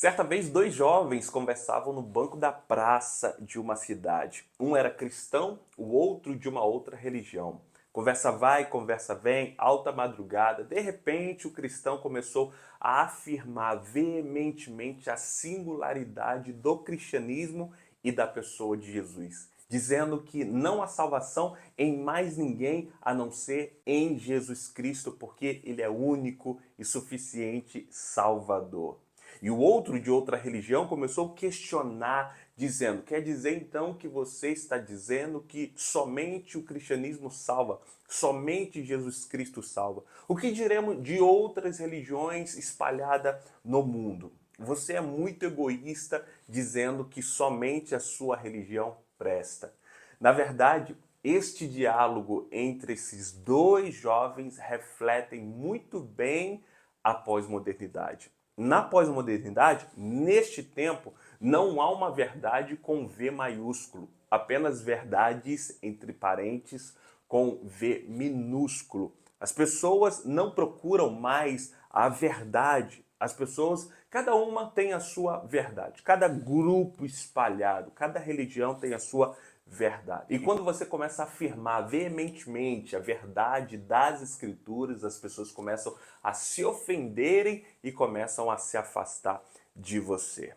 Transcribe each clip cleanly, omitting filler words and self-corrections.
Certa vez, dois jovens conversavam no banco da praça de uma cidade. Um era cristão, o outro de uma outra religião. Conversa vai, conversa vem, alta madrugada. De repente, o cristão começou a afirmar veementemente a singularidade do cristianismo e da pessoa de Jesus, dizendo que não há salvação em mais ninguém a não ser em Jesus Cristo, porque ele é único e suficiente Salvador. E o outro de outra religião começou a questionar, dizendo: quer dizer então que você está dizendo que somente o cristianismo salva, somente Jesus Cristo salva? O que diremos de outras religiões espalhadas no mundo? Você é muito egoísta dizendo que somente a sua religião presta. Na verdade, este diálogo entre esses dois jovens refletem muito bem a pós-modernidade. Na pós-modernidade, neste tempo, não há uma verdade com V maiúsculo, apenas verdades entre parênteses com V minúsculo. As pessoas não procuram mais a verdade. As pessoas, cada uma tem a sua verdade. Cada grupo espalhado, cada religião tem a sua verdade. E quando você começa a afirmar veementemente a verdade das escrituras, as pessoas começam a se ofenderem e começam a se afastar de você.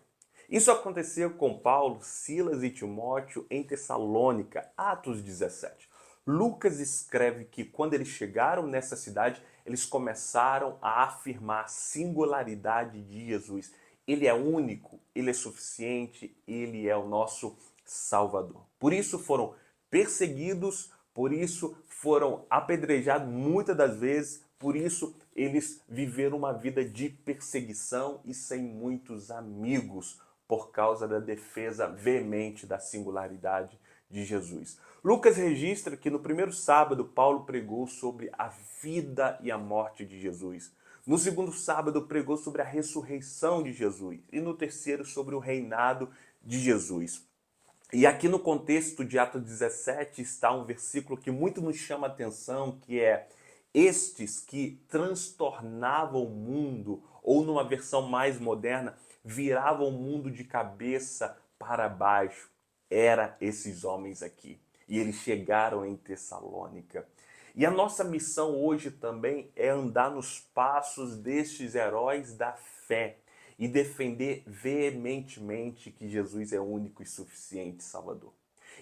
Isso aconteceu com Paulo, Silas e Timóteo em Tessalônica, Atos 17. Lucas escreve que quando eles chegaram nessa cidade, eles começaram a afirmar a singularidade de Jesus. Ele é único, ele é suficiente, ele é o nosso Salvador. Por isso foram perseguidos, por isso foram apedrejados muitas das vezes, por isso eles viveram uma vida de perseguição e sem muitos amigos, por causa da defesa veemente da singularidade de Jesus. Lucas registra que no primeiro sábado Paulo pregou sobre a vida e a morte de Jesus. No segundo sábado pregou sobre a ressurreição de Jesus e no terceiro sobre o reinado de Jesus. E aqui no contexto de Atos 17 está um versículo que muito nos chama a atenção, que é: estes que transtornavam o mundo, ou numa versão mais moderna, viravam o mundo de cabeça para baixo. Era esses homens aqui. E eles chegaram em Tessalônica. E a nossa missão hoje também é andar nos passos destes heróis da fé e defender veementemente que Jesus é único e suficiente Salvador.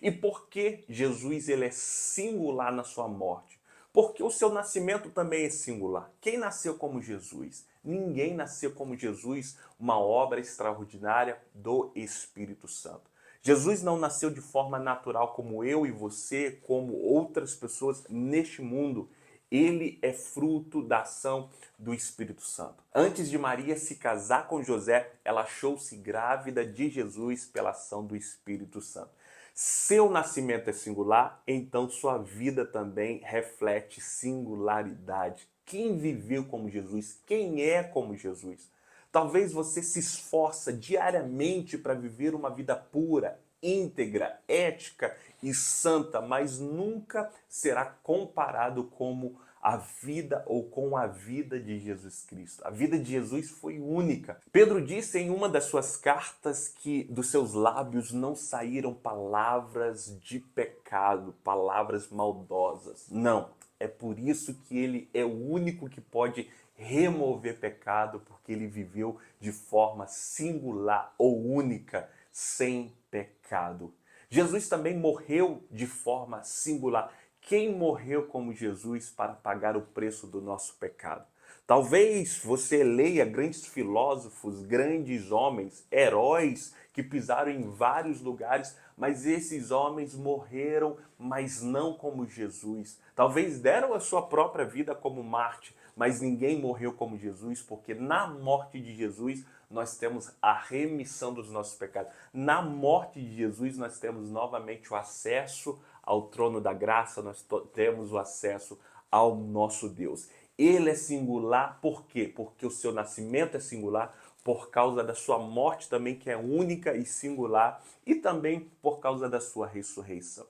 E por que Jesus ele é singular na sua morte? Porque o seu nascimento também é singular. Quem nasceu como Jesus? Ninguém nasceu como Jesus, uma obra extraordinária do Espírito Santo. Jesus não nasceu de forma natural como eu e você, como outras pessoas neste mundo. Ele é fruto da ação do Espírito Santo. Antes de Maria se casar com José, ela achou-se grávida de Jesus pela ação do Espírito Santo. Seu nascimento é singular, então sua vida também reflete singularidade. Quem viveu como Jesus? Quem é como Jesus? Talvez você se esforça diariamente para viver uma vida pura, íntegra, ética e santa, mas nunca será comparado como a vida ou com a vida de Jesus Cristo. A vida de Jesus foi única. Pedro disse em uma das suas cartas que dos seus lábios não saíram palavras de pecado, palavras maldosas. Não. É por isso que ele é o único que pode remover pecado, porque ele viveu de forma singular ou única, sem pecado. Jesus também morreu de forma singular. Quem morreu como Jesus para pagar o preço do nosso pecado? Talvez você leia grandes filósofos, grandes homens, heróis que pisaram em vários lugares, mas esses homens morreram, mas não como Jesus. Talvez deram a sua própria vida como Marte, mas ninguém morreu como Jesus, porque na morte de Jesus nós temos a remissão dos nossos pecados. Na morte de Jesus nós temos novamente o acesso ao trono da graça, nós temos o acesso ao nosso Deus. Ele é singular, por quê? Porque o seu nascimento é singular, por causa da sua morte também, que é única e singular, e também por causa da sua ressurreição.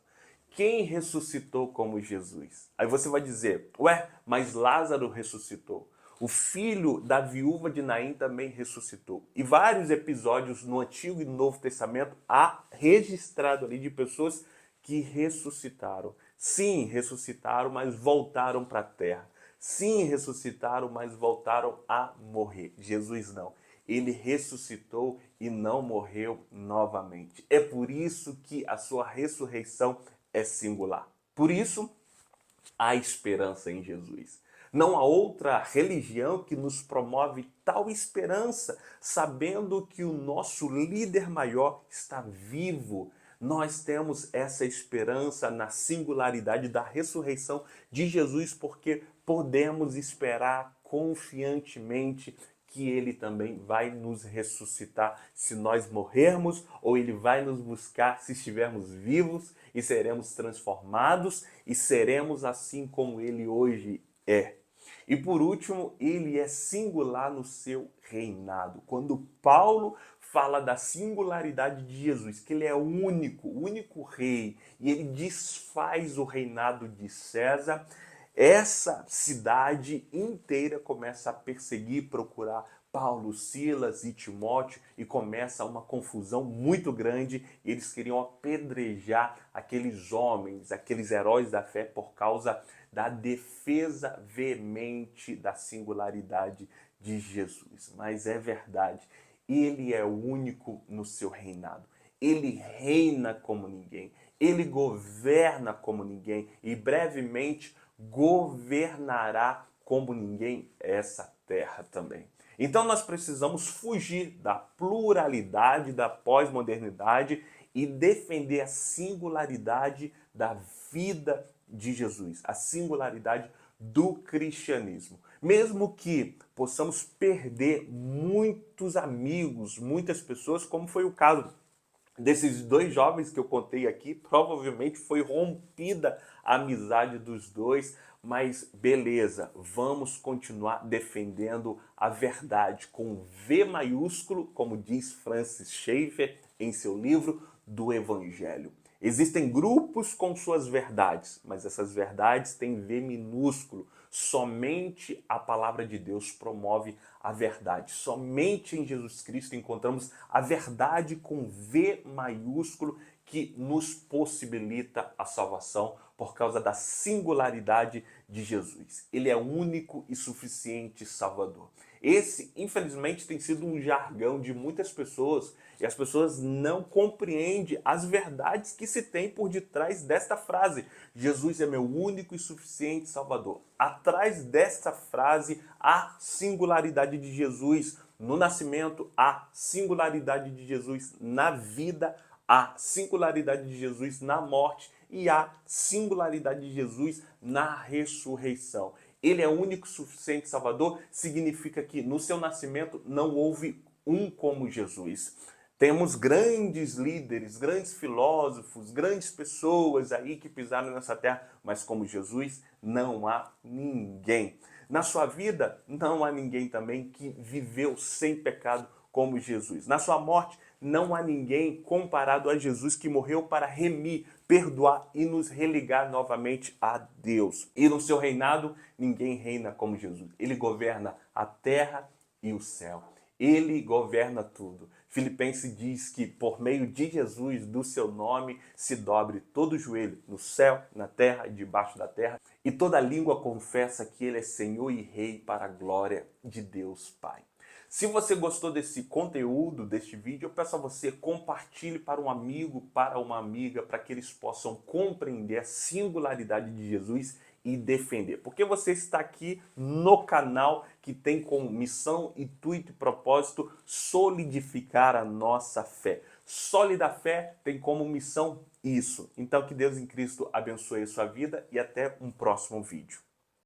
Quem ressuscitou como Jesus? Aí você vai dizer, ué, mas Lázaro ressuscitou. O filho da viúva de Naim também ressuscitou. E vários episódios no Antigo e Novo Testamento há registrado ali de pessoas que ressuscitaram. Sim, ressuscitaram, mas voltaram para a terra. Sim, ressuscitaram, mas voltaram a morrer. Jesus não. Ele ressuscitou e não morreu novamente. É por isso que a sua ressurreição é singular. Por isso, há esperança em Jesus. Não há outra religião que nos promove tal esperança, sabendo que o nosso líder maior está vivo. Nós temos essa esperança na singularidade da ressurreição de Jesus, porque podemos esperar confiantemente que ele também vai nos ressuscitar se nós morrermos, ou ele vai nos buscar se estivermos vivos e seremos transformados e seremos assim como ele hoje é. E por último, ele é singular no seu reinado. Quando Paulo fala da singularidade de Jesus, que ele é o único rei, e ele desfaz o reinado de César, essa cidade inteira começa a perseguir, procurar Paulo, Silas e Timóteo, e começa uma confusão muito grande. Eles queriam apedrejar aqueles homens, aqueles heróis da fé, por causa da defesa veemente da singularidade de Jesus. Mas é verdade, ele é o único no seu reinado. Ele reina como ninguém, ele governa como ninguém e brevemente governará como ninguém essa terra também. Então nós precisamos fugir da pluralidade, da pós-modernidade e defender a singularidade da vida de Jesus, a singularidade do cristianismo. Mesmo que possamos perder muitos amigos, muitas pessoas, como foi o caso desses dois jovens que eu contei aqui, provavelmente foi rompida a amizade dos dois, mas beleza, vamos continuar defendendo a verdade com V maiúsculo, como diz Francis Schaeffer em seu livro do Evangelho. Existem grupos com suas verdades, mas essas verdades têm V minúsculo. Somente a palavra de Deus promove a verdade. Somente em Jesus Cristo encontramos a verdade com V maiúsculo que nos possibilita a salvação por causa da singularidade de Jesus. Ele é único e suficiente Salvador. Esse, infelizmente, tem sido um jargão de muitas pessoas e as pessoas não compreendem as verdades que se tem por detrás desta frase. Jesus é meu único e suficiente Salvador. Atrás desta frase, há singularidade de Jesus no nascimento, há singularidade de Jesus na vida, há singularidade de Jesus na morte e há singularidade de Jesus na ressurreição. Ele é o único suficiente Salvador, significa que no seu nascimento não houve um como Jesus. Temos grandes líderes, grandes filósofos, grandes pessoas aí que pisaram nessa terra, mas como Jesus não há ninguém. Na sua vida não há ninguém também que viveu sem pecado como Jesus. Na sua morte não há ninguém comparado a Jesus que morreu para remir, perdoar e nos religar novamente a Deus. E no seu reinado, ninguém reina como Jesus. Ele governa a terra e o céu. Ele governa tudo. Filipenses diz que por meio de Jesus, do seu nome, se dobre todo o joelho no céu, na terra e debaixo da terra. E toda língua confessa que ele é Senhor e Rei para a glória de Deus Pai. Se você gostou desse conteúdo, deste vídeo, eu peço a você compartilhe para um amigo, para uma amiga, para que eles possam compreender a singularidade de Jesus e defender. Porque você está aqui no canal que tem como missão, intuito e propósito solidificar a nossa fé. Sólida fé tem como missão isso. Então que Deus em Cristo abençoe a sua vida e até um próximo vídeo.